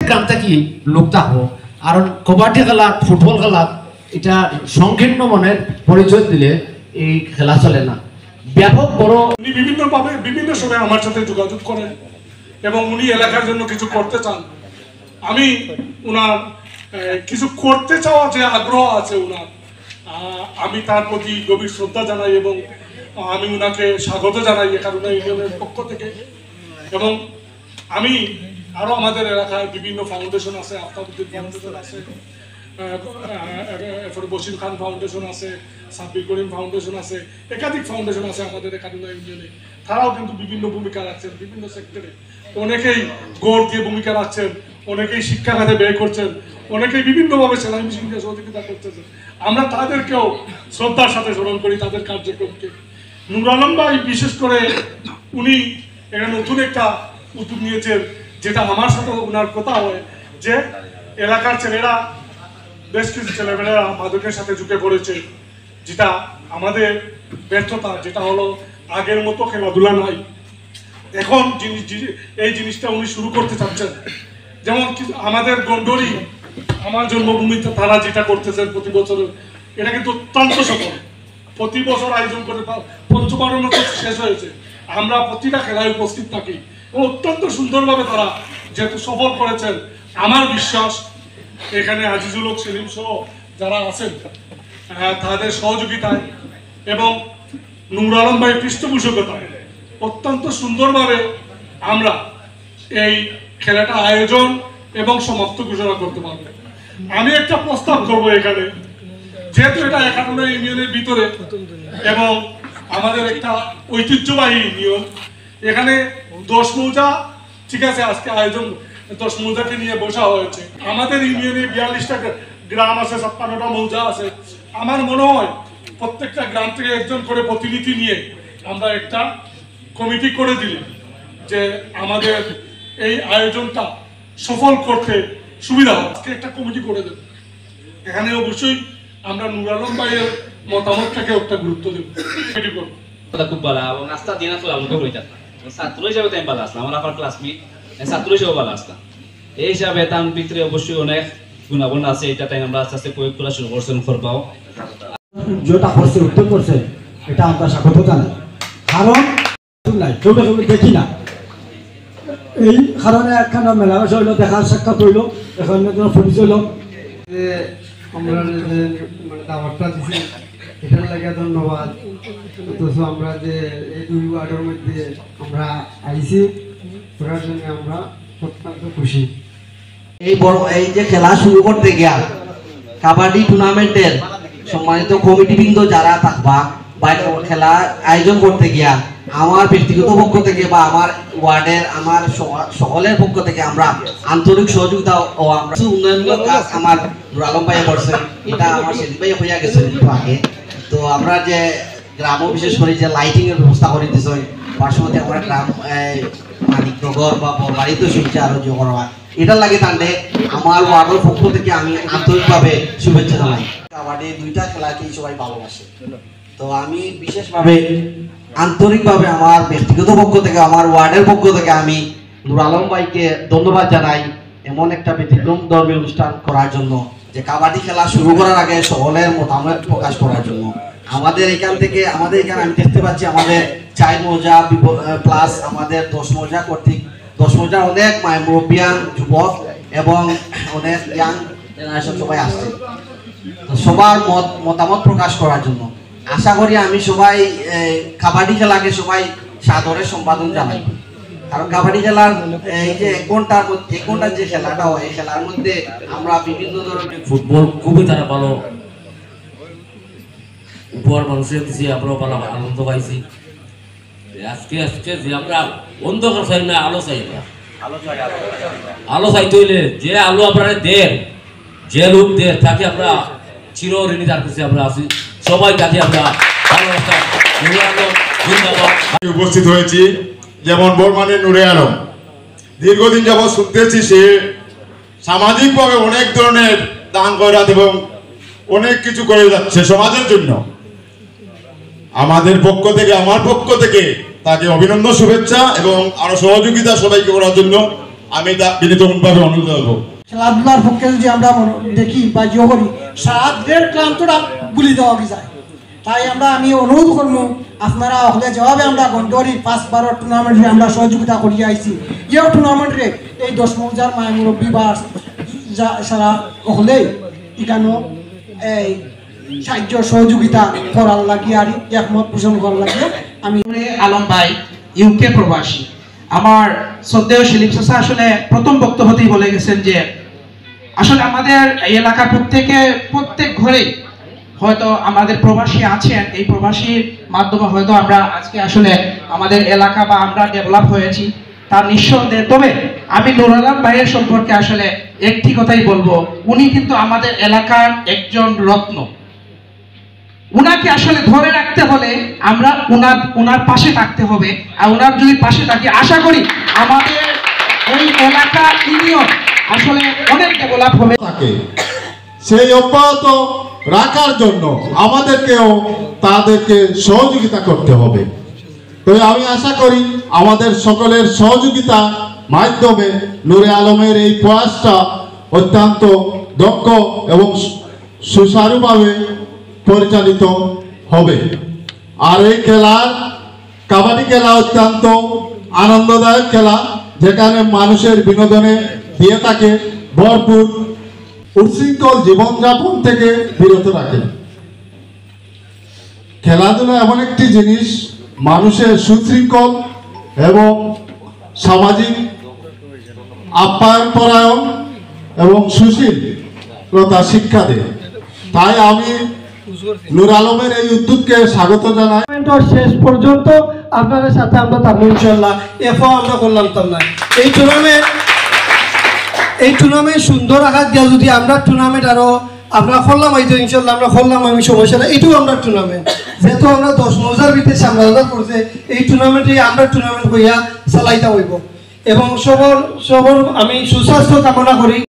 গ্রাম থেকে লোক থাকবো আর কবাডি খেলা ফুটবল খেলা এটা সংকীর্ণ মনের পরিচয় দিলে এই খেলা চলে না। ব্যাপক বড় উনি বিভিন্নভাবে বিভিন্ন সময় আমার সাথে যোগাযোগ করেন এবং উনি এলাকার জন্য কিছু করতে চান। আমি উনার কিছু করতে চাওয়া যে আগ্রহ আছে উনার, আমি তার প্রতি গভীর শ্রদ্ধা জানাই এবং আমি উনাকে স্বাগত জানাই এখানে ইউনিয়নের পক্ষ থেকে। এবং আমি আরো আমাদের এলাকায় বিভিন্ন ফাউন্ডেশন আছে, আফতাবুদ্দিন ফাউন্ডেশন আছে, বশির খান ফাউন্ডেশন আছে, সাব্বির করিম ফাউন্ডেশন আছে, একাধিক ফাউন্ডেশন আছে আমাদের কারুনা ইউনিয়নে। তারাও কিন্তু বিভিন্ন ভূমিকা রাখছেন বিভিন্ন সেক্টরে। অনেকেই গড় দিয়ে ভূমিকা রাখছেন, অনেকেই শিক্ষা খাতে ব্যয় করছেন, অনেকেই বিভিন্নভাবে সেলাই মেশিনকে সহযোগিতা করতেছেন। আমরা তাদেরকেও শ্রদ্ধার সাথে স্মরণ করি তাদের কার্যক্রমকে। নূর আলম ভাই বিশেষ করে উনি একটা নতুন একটা উদ্যোগ নিয়েছেন, যেটা আমার সাথে ওনার কথা হয় যে এলাকার ছেলেরা বেশ কিছু ছেলেমেয়েরা মাদকের সাথে ঝুঁকে পড়েছে, যেটা আমাদের ব্যর্থতা, যেটা হলো আগের মতো খেলাধুলা নাই। এখন এই জিনিসটা উনি শুরু করতে চাচ্ছেন। যেমন আমাদের গন্ডরি আমার জন্মভূমিতে তারা যেটা করতেছেন প্রতি বছর, এটা কিন্তু অত্যন্ত সফল। প্রতি বছর আয়োজন করে ৫৫ মতো শেষ হয়েছে। আমরা প্রতিটা খেলায় উপস্থিত থাকি ও অত্যন্ত সুন্দরভাবে তারা যেহেতু সফল করেছেন, আমার বিশ্বাস এখানে আজিজুল হক সেলিম সহ যারা আছেন তাদের সহযোগিতায় এবং নূর আলম ভাই পৃষ্ঠপোষকতায় অত্যন্ত সুন্দরভাবে আমরা এই খেলাটা আয়োজন এবং সমাপ্ত ঘোষণা করতে পারব। আমি একটা প্রস্তাব করব এখানে, যেহেতু এটা একাডেমি ইউনিয়নের ভিতরে এবং আমাদের একটা ঐতিহ্যবাহী নিয়ম, এখানে 10 মৌজা, ঠিক আছে, আজকে আয়োজন 10 মৌজাকে নিয়ে বসা হয়েছে। আমাদের ইউনিয়নে 42টা গ্রাম আছে, 56টা মৌজা আছে। আমার মনে হয় প্রত্যেকটা গ্রাম থেকে একজন করে প্রতিনিধি নিয়ে আমরা একটা কমিটি করে দিলে যে আমাদের এই আয়োজনটা সফল করতে সুবিধা হয়। আজকে একটা কমিটি করে দেব। এখানে অবশ্যই আমরা নূর আলম ভাইয়ের মতামতটাকে একটা গুরুত্ব দেব। কমিটি করব। খুব ভালো এবং আস্থা দিন আসলে আমাকে বইটা ছাত্র হিসাবে তাই ভালো আসলাম, আমার আপার ক্লাসমেট ছাত্র হিসেবে ভালো আসলাম। এই হিসাবে তার ভিতরে অবশ্যই অনেক গুণাগুণ আছে, এটা তাই আমরা আস্তে আস্তে প্রয়োগ করা শুরু করছেন। করবাও যেটা করছে উত্তর করছে এটা আমরা স্বাগত জানাই। কারণ নাই কেউটা কেউ দেখি না, এই কারণে একখানা মেলামেশা হইলো, দেখার সাক্ষাৎ হইলো, এখানে পরিচয় হইল। আমরা যে মানে দাওয়াতটা দিছি এটার লাগে ধন্যবাদ। অথচ আমরা যে এই 2 ওয়ার্ডের মধ্যে আমরা আইসি করার জন্য আমরা অত্যন্ত খুশি। এই যে খেলা শুরু করতে গিয়া কাবাডি টুর্নামেন্টের সম্মানিত কমিটিবৃন্দ যারা থাকবা বা খেলা আয়োজন করতে গিয়া আমার ব্যক্তিগত পক্ষ থেকে বা আমার ওয়ার্ডের আমার সকলের পক্ষ থেকে আমরা আন্তরিক সহযোগিতা ও আমরা উন্নয়নমূলক কাজ আমার নূর আলম ভাই করছেন। এটা আমার সেদিন ভাই হইয়া গেছে আগে। তো আমরা যে গ্রাম বিশেষ করে যে লাইটিং এর ব্যবস্থা করে দিচ্ছি পার্শ্ববর্তী আমরা গ্রাম মানিকনগর বা বড়বাড়িতে শুনছি আরো যে করা হয়, এটার লাগে তাহলে আমার ওয়ার্ডের পক্ষ থেকে আমি আন্তরিকভাবে শুভেচ্ছা জানাই। কাবাডি 2টা খেলাকেই সবাই ভালোবাসে। তো আমি বিশেষভাবে আন্তরিকভাবে আমার ব্যক্তিগত পক্ষ থেকে আমার ওয়ার্ডের পক্ষ থেকে আমি নূর আলম ভাইকে ধন্যবাদ জানাই এমন একটা ব্যতিক্রম ধর্মী অনুষ্ঠান করার জন্য, যে কাবাডি খেলা শুরু করার আগে সকলের মতামত প্রকাশ করার জন্য। আমাদের এখানে আমি দেখতে পাচ্ছি আমাদের 4 মৌজা প্লাস আমাদের 10 মৌজা কর্তৃক 10 মৌজার অনেক মুরব্বিয়ান যুবক এবং অনেক ইয়াং জেনারেশন সবাই আসছে সবার মতামত প্রকাশ করার জন্য। আশা করি আমি সবাই কাবাডি খেলাকে সবাই সাদরে সম্পাদন জানাই। কারণ কাবাডি খেলার এই যে 1 ঘন্টার যে খেলাটা হয়, এই খেলার মধ্যে আমরা বিভিন্ন ধরনের ফুটবল খুবই তারা ভালো উপহার মানুষের দিচ্ছি, আমরাও ভালো আনন্দ পাইছি। আজকে যে আমরা অন্ধকার চাই না, আলো চাই না। আলো চাইতে হইলে যে আলো আপনারা দেন, যে লোক দেন তাকে আমরা চিরঋণী, তার কাছে আমরা আছি। সবাই তাকে আমরা উপস্থিত হয়েছি। যেমন বর্মানের নূরে আলম, দীর্ঘদিন যাবৎ শুনতেছি সে সামাজিকভাবে অনেক ধরনের দান খয়রাত এবং অনেক কিছু করে যাচ্ছে সমাজের জন্য। আমাদের পক্ষ থেকে, আমার পক্ষ থেকে তাকে অভিনন্দন, শুভেচ্ছা এবং আরো সহযোগিতা সবাইকে করার জন্য আমি বিনীতভাবে অনুরোধ করবো। খেলাধুলার পক্ষে যদি আমরা দেখি বা জিও করি সারা দিনের ক্লান্তটা ভুলি দেওয়া যায়। তাই আমি অনুরোধ করবো আপনারা হলে যেভাবে আমরা গন্ডরি 5-12 টুর্নামেন্টে আমরা সহযোগিতা করিয়ে আইছি, ইয়েও টুর্নামেন্টে এই 10 মৌজার মায় মুরব্বী বা সারা হলে এখানেও এই সাহায্য সহযোগিতা করার লাগিয়ে আর একমত পোষণ করার লাগিয়ে আমি আলম ভাই ইউকে প্রবাসী। আমার শ্রদ্ধেয় শিলিপ চাচা আসলে প্রথম বক্তব্যতেই বলে গেছেন যে আসলে আমাদের এই এলাকার প্রত্যেক ঘরেই হয়তো আমাদের প্রবাসী আছেন। এই প্রবাসীর মাধ্যমে হয়তো আমরা আজকে আসলে আমাদের এলাকা বা আমরা ডেভেলপ হয়েছি তার নিঃসন্দেহে। তবে আমি নুর আলম ভাইয়ের সম্পর্কে আসলে একটি কথাই বলবো, উনি কিন্তু আমাদের এলাকার একজন রত্ন। উনাকে আসলে ধরে রাখতে হলে আমরা উনার পাশে থাকতে হবে, আর উনার যদি পাশে থাকি আশা করি আমাদের এই এলাকা ইউনিয়ন আসলে অনেক ডেভেলপ হবে। সেই অব্যাহত রাখার জন্য আমাদেরকেও তাদেরকে সহযোগিতা করতে হবে। তো আমি আশা করি আমাদের সকলের সহযোগিতা মাধ্যমে নূরে আলমের এই প্রয়াসটা অত্যন্ত দক্ষ এবং সুচারুভাবে পরিচালিত হবে। আর এই খেলার কাবাডি খেলা অত্যন্ত আনন্দদায়ক খেলা, যেখানে মানুষের বিনোদনে দিয়ে থাকে ভরপুর, উচ্ছৃঙ্খল জীবনযাপন থেকে বিরত রাখে। খেলাধুলা এমন একটি জিনিস মানুষের সুশৃঙ্খল এবং সামাজিক আপ্যায়ন পরায়ণ এবং সুশীলতা শিক্ষা দেয়। তাই আমি নূর আলমের এই উদ্যোগকে স্বাগত জানাই। শেষ পর্যন্ত আপনাদের সাথে আমরা থাকবো ইনশাল্লাহ। এফও আমরা করলাম তার না এই টুর্নামেন্ট সুন্দর আঘাত দিয়া যদি আমরা টুর্নামেন্ট আরো আমরা করলাম হয়তো ইনশাল্লাহ আমরা করলাম, আমি সমস্যা না। এইটুকু আমরা টুর্নামেন্ট যেহেতু আমরা 10 মৌজার ভিতরে সামলাদার করছে এই টুর্নামেন্টে আমরা টুর্নামেন্ট কইয়া চালাইতে হইব এবং সবর আমি সুস্বাস্থ্য কামনা করি।